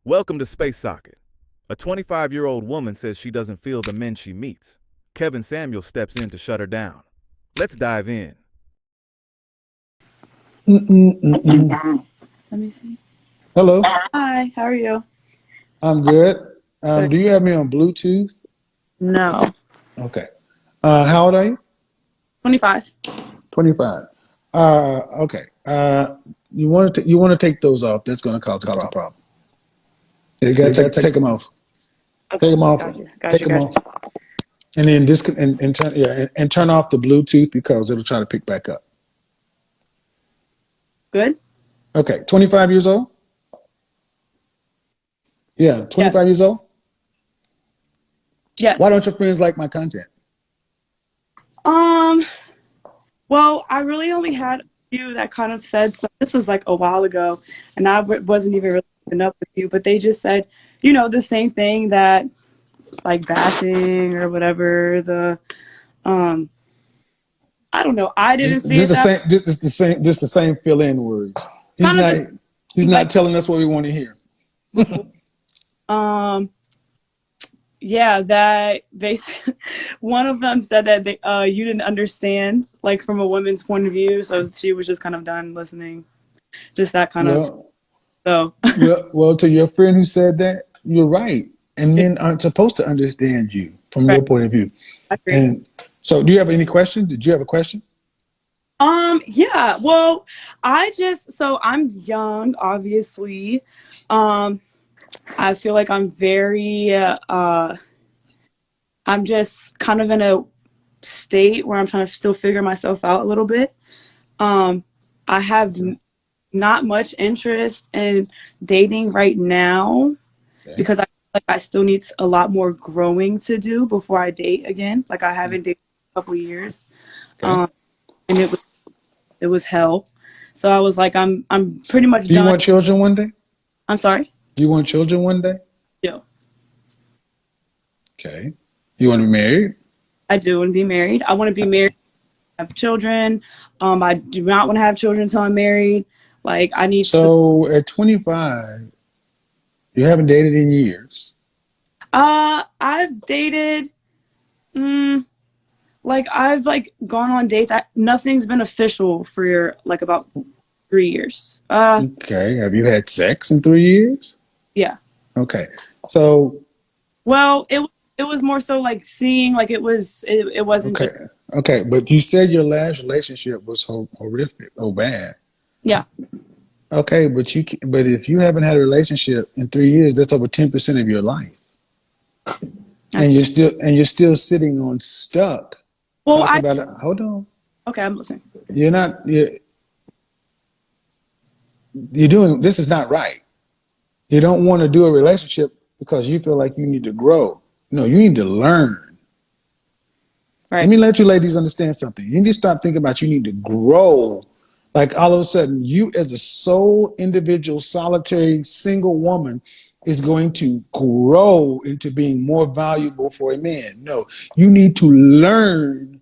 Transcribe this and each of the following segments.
Welcome to Space Socket. A 25-year-old woman says she doesn't feel the men she meets. Kevin Samuel steps in to shut her down. Let's dive in. Mm-mm-mm-mm. Let me see. Hello, Hi, how are you? I'm good. Good. Do you have me on Bluetooth? No. Okay. How old are you? 25. 25. Okay. You want to take those off. That's going to cause a problem. You got to take them off. Take Okay. them off. Got you. Got Take you. them Got off. you. And then and turn and turn off the Bluetooth because it'll try to pick back up. Good? Okay. 25 years old? Yeah, 25 years Yes. old. Why don't Yes. your friends like my content? Um, well, I really only had a few that kind of said so. This was like a while ago, and wasn't even really keeping up with you, but they just said, the same thing that like bashing or whatever. Um, I don't know. I didn't see Just it the that same. Just the same fill-in words. He's kind of not. the He's not like, telling us what we want to hear. um, yeah, that one of them said that you didn't understand like from a woman's point of view, so she was just kind of done listening, just that kind of. Well, So well, to your friend who said that, you're right. And men aren't supposed to understand you from right, your point of view. I agree. And so, do you have any questions? Did you have a question? Yeah, well, I'm young, obviously. um I feel like I'm just kind of in a state where I'm trying to still figure myself out a little bit. I have Okay. not much interest in dating right now Okay. because I feel like I still need a lot more growing to do before I date again. Like I haven't dated in a couple years, Okay. and it was hell. So I was like, I'm pretty much Do you done. want children one day? I'm sorry. Do you want children one day? Yeah, Okay. You want to be married? I do want to be married. I want to be married, have children. I do not want to have children until I'm married. Like I need to. So, at 25, you haven't dated in years. I've dated. Mm, like I've like gone on dates. Nothing's been official for like about 3 years. Okay. Have you had sex in 3 years? Yeah. Okay. So, Well, it was more so like seeing like it wasn't okay. just Okay. But you said your last relationship was horrific, oh bad. yeah. Okay, but if you haven't had a relationship in 3 years, that's over 10% of your life, and That's you're still sitting on stuck well talking I about it. Hold on, okay, I'm listening. you're not you're doing this is not right. You don't want to do a relationship because you feel like you need to grow. No, you need to learn. Let Right. me let you ladies understand something. You need to stop thinking about you need to grow. Like all of a sudden, you as a sole individual, solitary, single woman is going to grow into being more valuable for a man. No, you need to learn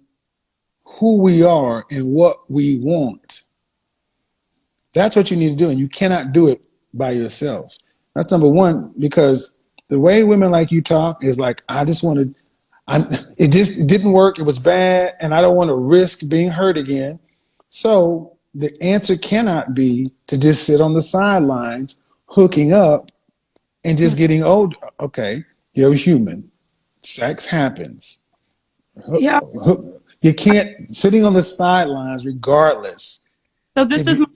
who we are and what we want. That's what you need to do. And you cannot do it by yourself. That's number one, because the way women like you talk is like, I just want to it didn't work. It was bad, and I don't want to risk being hurt again. So the answer cannot be to just sit on the sidelines, hooking up and just getting old. Okay, you're human. Sex happens. Yeah. You can't sitting on the sidelines regardless. So this If is you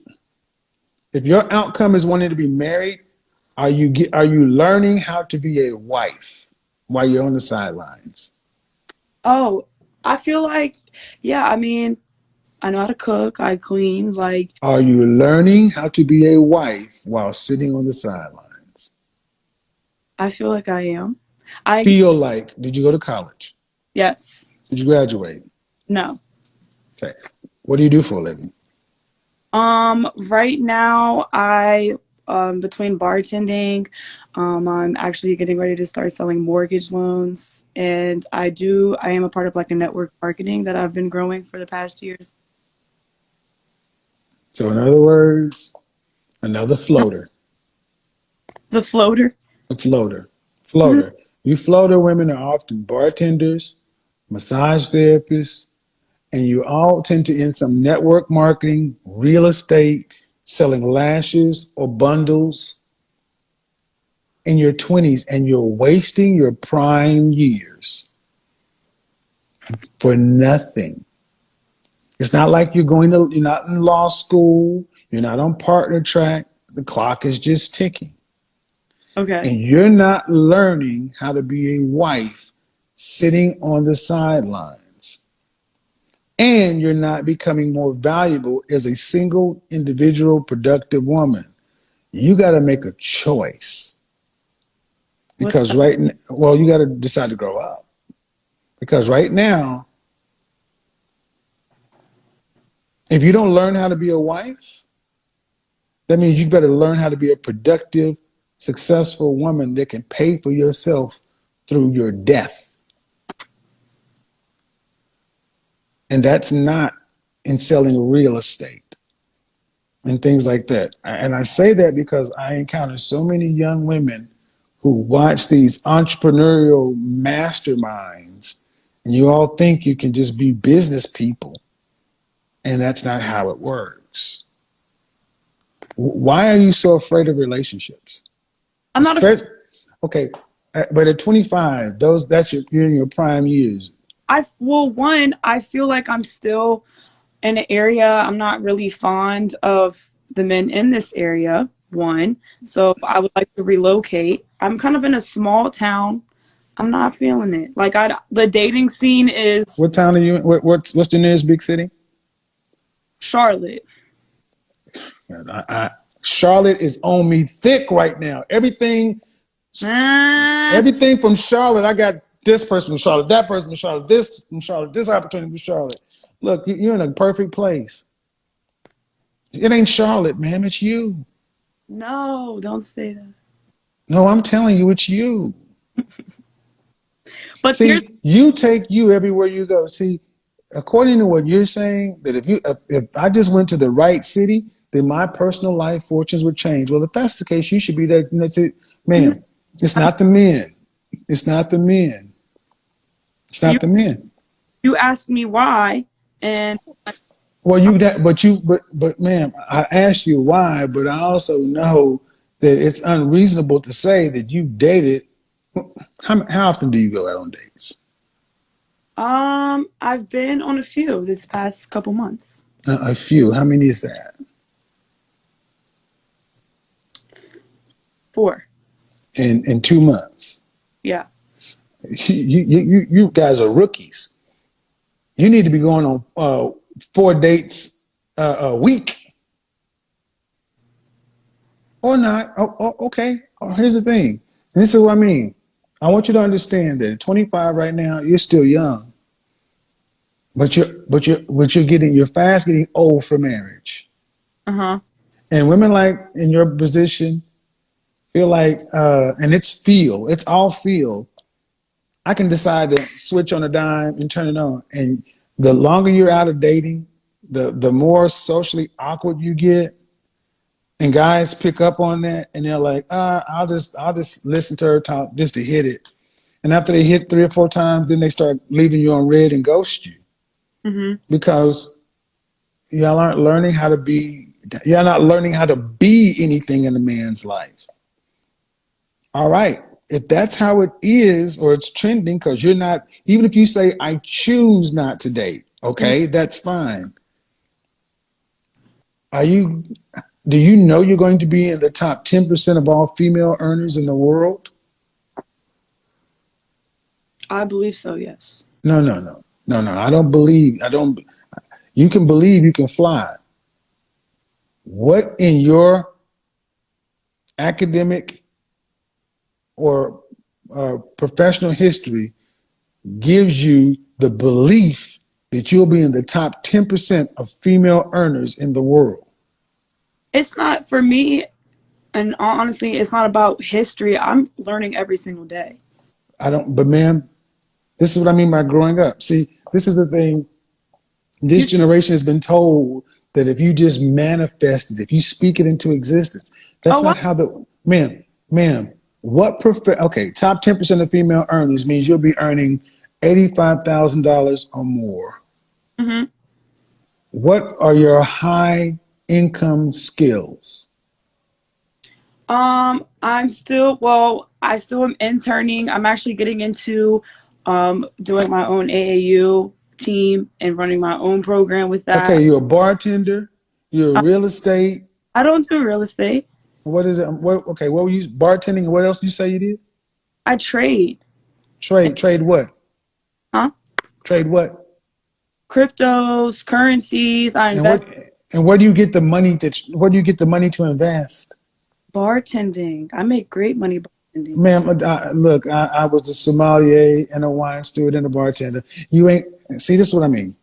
if your outcome is wanting to be married, are you learning how to be a wife while you're on the sidelines? oh, I feel like yeah, I mean, I know how to cook, I clean, like Are you learning how to be a wife while sitting on the sidelines? I feel like I am. I Feel like, did you go to college? yes. Did you graduate? No. Okay. What do you do for a living? Right now I between bartending, I'm actually getting ready to start selling mortgage loans, and I am a part of like a network marketing that I've been growing for the past years. So, in other words, another floater. The floater. A floater. Floater. You floater women are often bartenders, massage therapists, and you all tend to in some network marketing, real estate, selling lashes or bundles in your 20s, and you're wasting your prime years for nothing. It's not like you're not in law school, you're not on partner track. The clock is just ticking. Okay. And you're not learning how to be a wife sitting on the sidelines. And you're not becoming more valuable as a single individual productive woman. You got to make a choice. What's Because that? well, you got to decide to grow up. Because right now, if you don't learn how to be a wife, that means you better learn how to be a productive, successful woman that can pay for yourself through your death. And that's not in selling real estate and things like that. And I say that because I encounter so many young women who watch these entrepreneurial masterminds, and you all think you can just be business people, and that's not how it works. Why are you so afraid of relationships? I'm not afraid. Especially, okay, but at 25, you're in your prime years. One, I feel like I'm still in an area. I'm not really fond of the men in this area. One, so I would like to relocate. I'm kind of in a small town. I'm not feeling it. The dating scene is What town are you in? What's the nearest big city? Charlotte. I, I, Charlotte is on me thick right now. Ah, Everything from Charlotte. I got this person from Charlotte, that person from Charlotte, this from Charlotte, this opportunity from Charlotte. Look, you're in a perfect place. It ain't Charlotte, ma'am. It's you. no, don't say that. No, I'm telling you, it's you. But here's See, you take you everywhere you go. See, according to what you're saying, that if I just went to the right city, then my personal life fortunes would change. Well, if that's the case, you should be there. That's it, ma'am. It's I'm, not the men. It's not the men. It's you not the men. you asked me why, and Well, but ma'am, I asked you why, but I also know that it's unreasonable to say that you dated. How often do you go out on dates? I've been on a few this past couple months. A few. How many is that? 4. In 2 months. Yeah. You guys are rookies. You need to be going on 4 dates a week or not. Okay. Here's the thing. This is what I mean. I want you to understand that at 25 right now, you're still young, you're fast getting old for marriage. Uh huh. And women like in your position feel like, and it's all feel. I can decide to switch on a dime and turn it on. And the longer you're out of dating, the more socially awkward you get. And guys pick up on that, and they're like, I'll just listen to her talk just to hit it. And after they hit 3 or 4 times, then they start leaving you on red and ghost you Mhm. because y'all aren't learning how to be. You're not learning how to be anything in a man's life. All right. If that's how it is, or it's trending, because you're not, even if you say, I choose not to date, Mhm. okay, that's fine. Are you, do you know you're going to be in the top 10% of all female earners in the world? I believe so. Yes. No, no, no, no, no. I don't, you can believe you can fly. What in your academic or professional history gives you the belief that you'll be in the top 10% of female earners in the world? It's not for me, and honestly, it's not about history. I'm learning every single day. But ma'am, this is what I mean by growing up. See, this is the thing. This You. generation has been told that if you just manifest it, if you speak it into existence, that's Oh, not how ma'am, Okay, top 10% of female earners means you'll be earning $85,000 or more. Hmm. What are your high income skills? I still am interning. I'm actually getting into doing my own AAU team and running my own program with Okay, that. you're a bartender, you're I, real estate. I don't do real estate. What is it? Okay, what were you bartending and what else did you say you did? I trade. Trade what? Huh? Trade what? Cryptos, currencies. I And invest. where do you get the money to invest? Bartending. I make great money bartending. Ma'am, look, I was a sommelier and a wine steward and a bartender. You ain't see this is what I mean.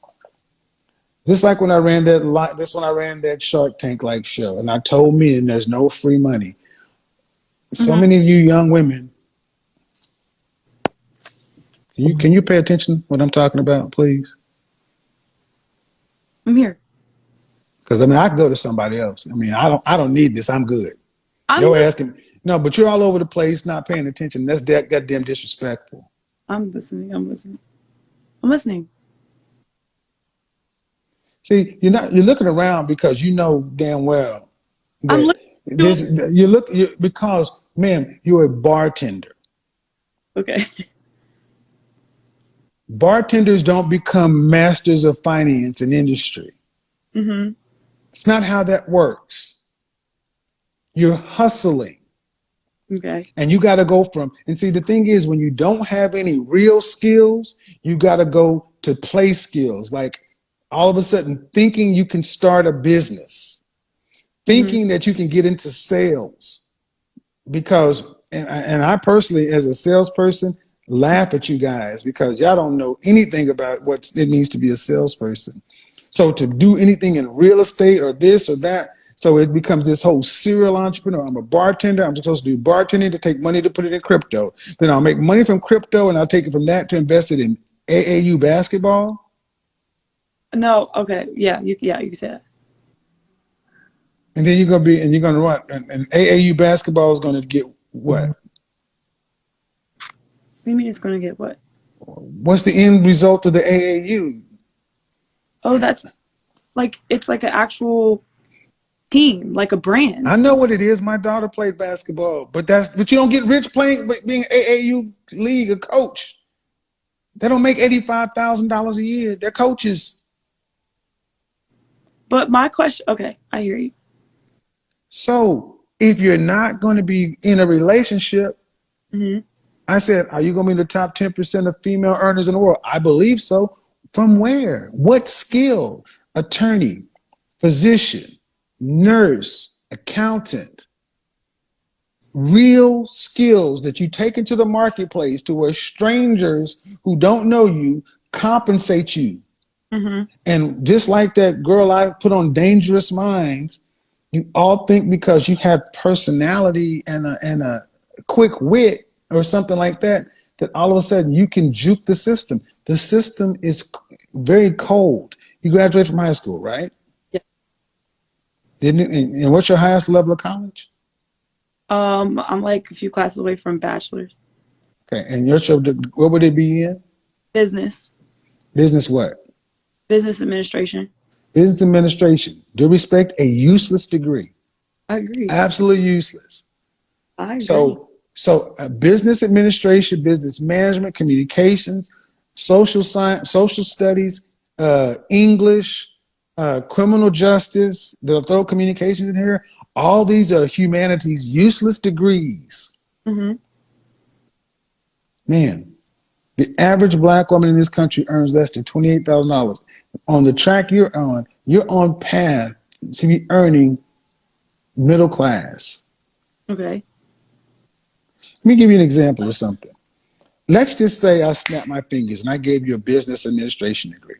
Just like when I ran when I ran that Shark Tank like show, and I told men there's no free money. So Hmm. many of you young women, can you pay attention to what I'm talking about, please? I'm here. Because I mean, I could go to somebody else. I mean, I don't need this. I'm good. I'm You're li- asking no, but you're all over the place, not paying attention. That's that goddamn disrespectful. I'm listening. I'm listening. I'm listening. See, you're looking around because you know damn well I'm that listening. because, ma'am, you're a bartender. Okay. Bartenders don't become masters of finance and industry. Hmm. It's not how that works. You're hustling. Okay. And you got to go and see, the thing is, when you don't have any real skills, you got to go to play skills. Like all of a sudden thinking you can start a business, Hmm. thinking that you can get into sales. Because, and I personally, as a salesperson, laugh at you guys because y'all don't know anything about what it means to be a salesperson. So to do anything in real estate or this or that, so it becomes this whole serial entrepreneur. I'm a bartender. I'm supposed to do bartending to take money to put it in crypto. Then I'll make money from crypto and I'll take it from that to invest it in AAU basketball. No. Okay. Yeah. You can say that. And then you're gonna run. And AAU basketball is gonna get what? What do you mean it's gonna get what? What's the end result of the AAU? Oh, that's like it's like an actual team, like a I brand. know what it is. My daughter played basketball, but you don't get rich playing being AAU league a coach. They don't make $85,000 a year. They're coaches. But my question, okay, I hear you. So if you're not going to be in a relationship, Hmm. I said, are you going to be in the top 10% of female earners in the world? I believe so. From where? What skill? Attorney, physician, nurse, accountant. Real skills that you take into the marketplace to where strangers who don't know you compensate you. Hmm. And just like that girl I put on Dangerous Minds, you all think because you have personality and a quick wit or something like that, that all of a sudden you can juke the system. The system is very cold. You graduated from high school, right? Yeah. Didn't it? And what's your highest level of college? I'm like a few classes away from bachelor's. Okay, and what would it be in? Business, Business what? business administration. Business administration. Due respect, a useless degree. I agree. Absolutely useless. I agree. So business administration, business management, communications, social science, social studies, English, criminal justice. They'll throw communications in here. All these are humanities useless degrees. Hmm. Man, the average black woman in this country earns less than $28,000. On the track you're on path to be earning middle class. Okay. Let me give you an example of something. Let's just say I snapped my fingers and I gave you a business administration degree.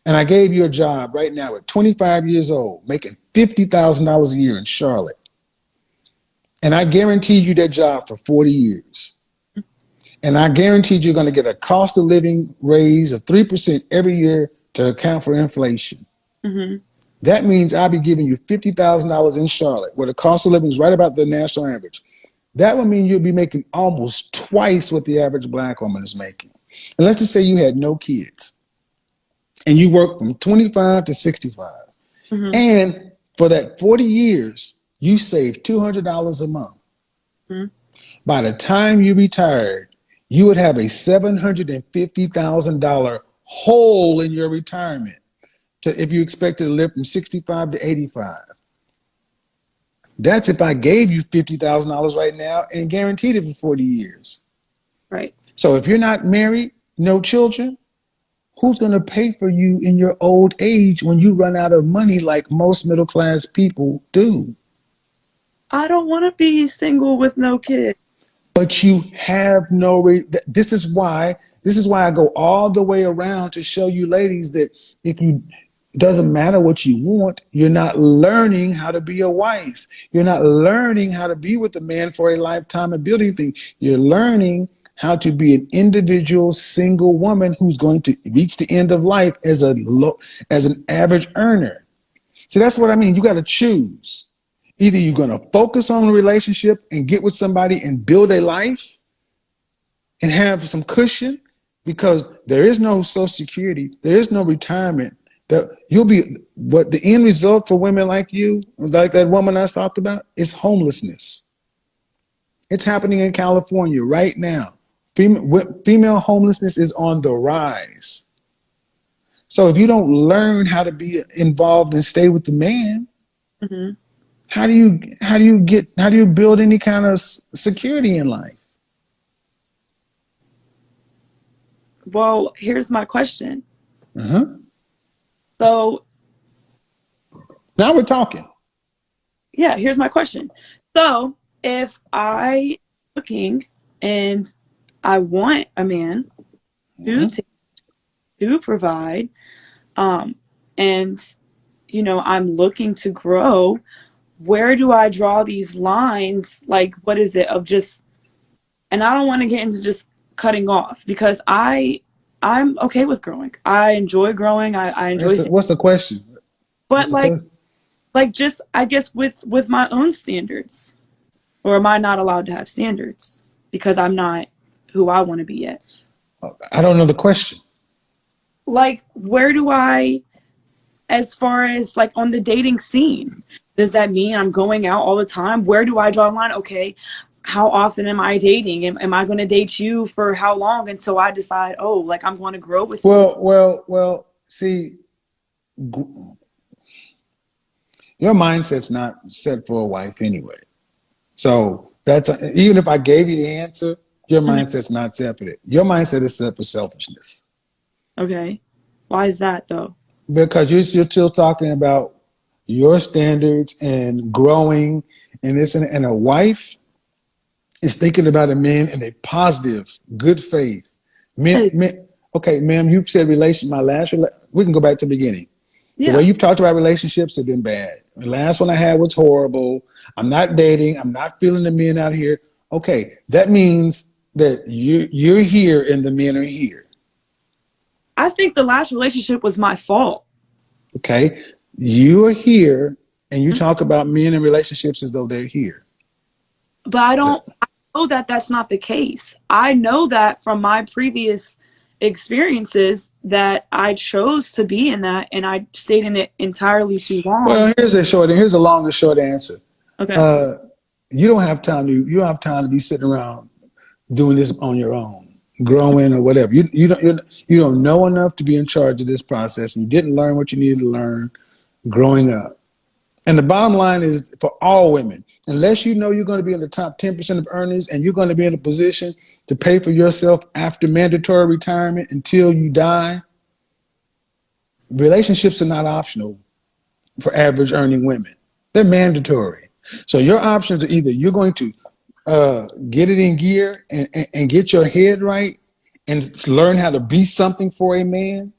And I gave you a job right now at 25 years old, making $50,000 a year in Charlotte. And I guaranteed you that job for 40 years. And I guaranteed you're going to get a cost of living raise of 3% every year to account for inflation. Hmm. That means I'll be giving you $50,000 in Charlotte, where the cost of living is right about the national average. That would mean you'll be making almost twice what the average black woman is making. And let's just say you had no kids and you work from 25 to 65. Mm-hmm. And for that 40 years, you saved $200 a month. Mm-hmm. By the time you retired, you would have a $750,000 hole in your retirement if you expected to live from 65 to 85. That's if I gave you $50,000 right now and guaranteed it for 40 years. Right. So if you're not married, no children, who's going to pay for you in your old age when you run out of money like most middle class people do? I don't want to be single with no kids. But you have no this is why I go all the way around to show you ladies that if you it doesn't matter what you want, you're not learning how to be a wife. You're not learning how to be with a man for a lifetime and build anything. You're learning how to be an individual single woman who's going to reach the end of life as an average earner. See, that's what I mean. You got to choose. Either you're going to focus on a relationship and get with somebody and build a life and have some cushion, because there is no social security, there is no retirement. That you'll be what the end result for women like you, like that woman I talked about, is homelessness. It's happening in California right now. Female homelessness is on the rise. So if you don't learn how to be involved and stay with the man, Mm-hmm. how do you build any kind of security in life? Well, here's my question. Uh-huh. So, Now we're talking. yeah, here's my question. So, if I looking and I want a man to Uh-huh. to provide, um, and I'm looking to grow, where do I draw these lines? Like, what is it of just? And I don't want to get into just cutting off because I'm okay with growing. I enjoy growing. I enjoy, What's the question? but What's the question? like just I guess with my own standards, or am I not allowed to have standards because I'm not who I want to be yet? I don't know the question. Like, where do I, as far as like on the dating scene, does that mean I'm going out all the time? Where do I draw a line? Okay, how often am I dating? Am I going to date you for how long until I decide, oh, like I'm going to grow with you? Well. See, your mindset's not set for a wife anyway. So that's even if I gave you the answer, your Mhm. mindset's not set for it. Your mindset is set for selfishness Okay, why is that though? because you're still talking about your standards and growing and this and a wife is thinking about a man in a positive, good faith. Yeah, Okay, ma'am, you've said we can go back to the beginning. The way yeah. you've talked about relationships have been bad. The last one I had was horrible. I'm not dating. I'm not feeling the men out here. Okay, that means that you're here and the men are here. I think the last relationship was my fault. Okay, you are here and you talk about men and relationships as though they're here. But I know that that's not the case. I know that from my previous experiences that I chose to be in that and I stayed in it entirely too long. Well, here's a long and short answer. Okay. Uh, you don't have time to be sitting around doing this on your own, growing or whatever. You don't know enough to be in charge of this process. And you didn't learn what you needed to learn growing up. And the bottom line is for all women, unless you know you're going to be in the top 10% of earners and you're going to be in a position to pay for yourself after mandatory retirement until you die, relationships are not optional for average earning women. They're mandatory. So your options are either you're going to get it in gear and get your head right and learn how to be something for a man,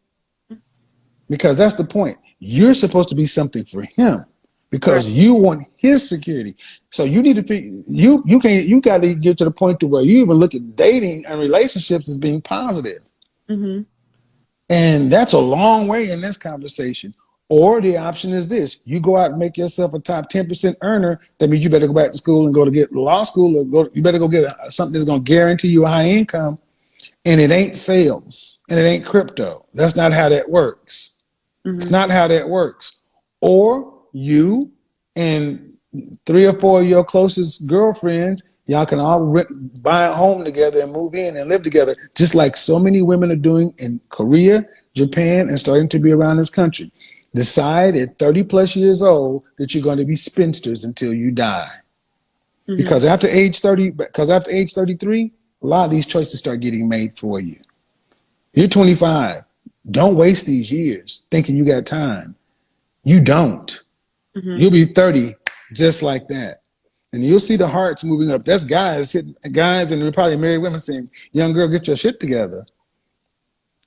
because that's the point. You're supposed to be something for him Right. because you want his security. So you need to figure you got to get to the point to where you even look at dating and relationships as being positive. Hmm. And that's a long way in this conversation. Or the option is this: you go out and make yourself a top 10% earner. That means you better go back to school and go to get law school, or you better go get something that's going to guarantee you a high income. And it ain't sales and it ain't crypto. That's not how that works. It's Mm-hmm. not how that works. Or you and 3 or 4 of your closest girlfriends, y'all can all buy a home together and move in and live together, just like so many women are doing in Korea, Japan, and starting to be around this country. Decide at 30 plus years old that you're going to be spinsters until you die. Mm-hmm. Because after age 33, a lot of these choices start getting made for you. You're 25. Don't waste these years thinking you got time. You don't. Mm-hmm. You'll be 30 just like that. And you'll see the hearts moving up. That's guys and probably married women saying, young girl, get your shit together.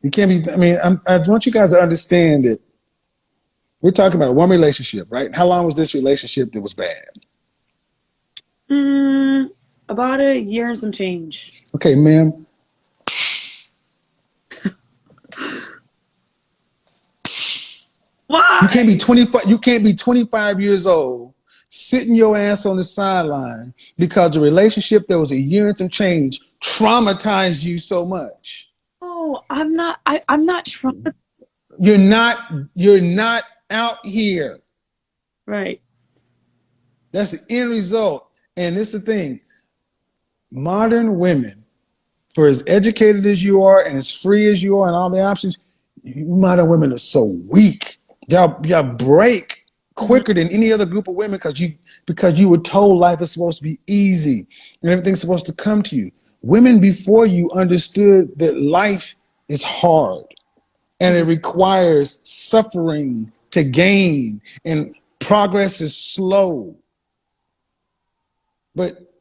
You can't be, I mean, I want you guys to understand that we're talking about one relationship, right? How long was this relationship that was bad? About a year and some change. Okay, ma'am, you can't be Why? 25, you can't be 25 years old sitting your ass on the sideline because the relationship that was a year and some change traumatized you so much. Oh, I'm not. I'm not trying. You're not you're not out here. Right. That's the end result. And this is the thing. Modern women, for as educated as you are and as free as you are and all the options, modern women are so weak. Y'all break Mm-hmm. quicker than any other group of women because you were told life is supposed to be easy and everything's supposed to come to you. Women before you understood that life is hard and it Mm-hmm. requires suffering to gain and progress is slow. But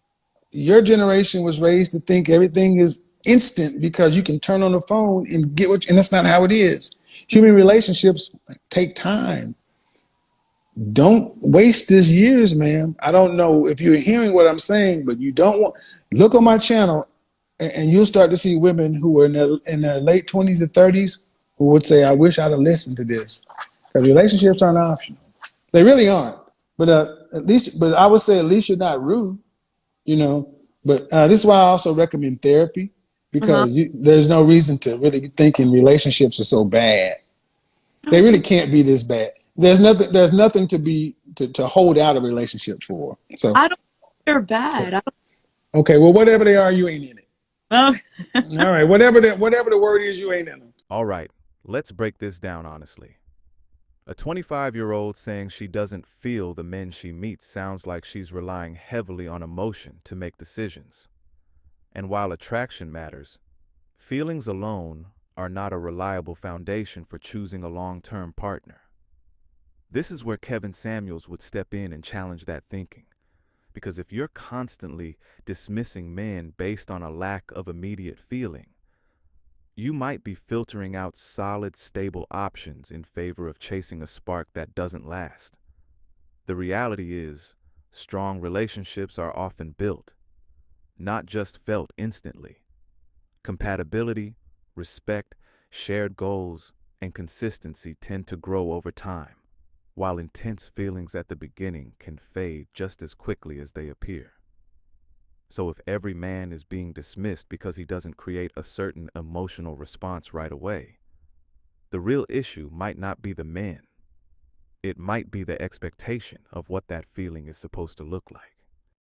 your generation was raised to think everything is instant because you can turn on the phone and get and that's not how it is. Human relationships take time. Don't waste these years, ma'am. I don't know if you're hearing what I'm saying, but you don't want, look on my channel and you'll start to see women who are in their late 20s and 30s who would say, I wish I'd have listened to this. Because relationships aren't optional. They really aren't. But I would say at least you're not rude, you know. But this is why I also recommend therapy Uh-huh. because there's no reason to really be thinking relationships are so bad. They No, really can't be this bad. There's nothing to hold out a relationship for. So I don't think they're bad. I okay, well whatever they are, you ain't in it. don't. All right, whatever the word is, you ain't in them. All right, let's break this down honestly. A 25-year-old saying she doesn't feel the men she meets sounds like she's relying heavily on emotion to make decisions. And while attraction matters, feelings alone are not a reliable foundation for choosing a long-term partner. This is where Kevin Samuels would step in and challenge that thinking. Because if you're constantly dismissing men based on a lack of immediate feeling, you might be filtering out solid, stable options in favor of chasing a spark that doesn't last. The reality is, strong relationships are often built, not just felt instantly. Compatibility, respect, shared goals, and consistency tend to grow over time, while intense feelings at the beginning can fade just as quickly as they appear. So if every man is being dismissed because he doesn't create a certain emotional response right away, the real issue might not be the men. It might be the expectation of what that feeling is supposed to look like.